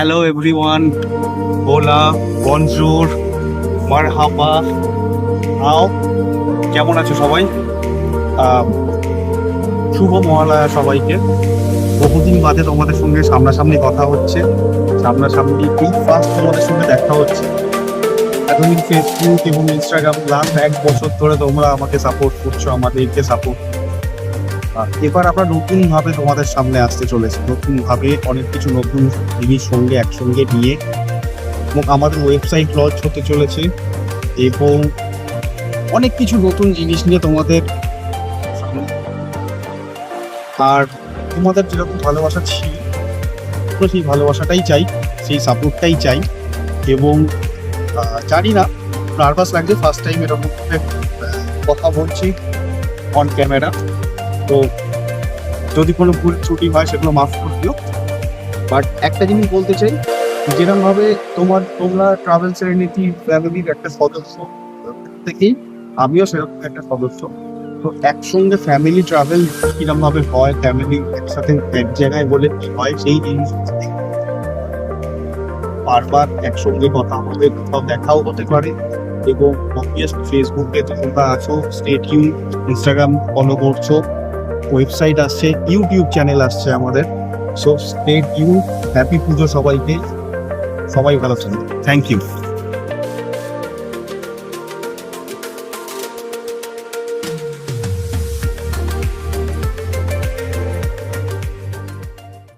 Hello everyone, হোলা, বনজুর, মারহাবা, আও, কেমন আছো সবাই? শুভ মহালয়া সবাইকে। বহুদিন বাদে তোমাদের সঙ্গে সামনাসামনি কথা হচ্ছে, সামনাসামনি এই ফার্স্ট তোমাদের সঙ্গে দেখা হচ্ছে। এতদিন ফেসবুক এবং ইনস্টাগ্রাম লাস্ট 1 বছর ধরে তোমরা আমাকে সাপোর্ট করছো, আমাদেরকে সাপোর্ট। এবার আমরা নতুনভাবে তোমাদের সামনে আসতে চলেছি, নতুনভাবে অনেক কিছু নতুন জিনিস সঙ্গে একসঙ্গে নিয়ে, এবং আমাদের ওয়েবসাইট লঞ্চ হতে চলেছে এবং অনেক কিছু নতুন জিনিস নিয়ে তোমাদের সামনে। আর তোমাদের যেরকম ভালোবাসা ছিল, সেই ভালোবাসাটাই চাই, সেই সাপোর্টটাই চাই। এবং জানি না, নার্ভাস লাগছে ফার্স্ট টাইম এরকম কথা বলছি অন ক্যামেরা। তো যদি কোনো ভুল ত্রুটি হয় সেগুলো মাফ করে দিও। বাট একটা জিনিস বলতে চাই, যেরকমভাবে তোমরা ট্রাভেল সেরেনিটি ফ্যামিলির একটা সদস্য থেকেই আমিও সেরকম একটা সদস্য। তো একসঙ্গে ফ্যামিলি ট্রাভেল কিরকমভাবে হয়, ফ্যামিলি একসাথে এক জায়গায় বলে কি হয়, সেই জিনিস বারবার একসঙ্গে কথা আমাদের কোথাও দেখাও হতে পারে। এবং অবভিয়াসলি ফেসবুকে তোমরা আছো, স্টে টিউন, ইনস্টাগ্রাম ফলো করছো, ওয়েবসাইট আসছে, ইউটিউব চ্যানেল আসছে আমাদের। So stay tune. হ্যাপি পুজো সবাইকে, সবাই ভালো থাকবে। Thank you.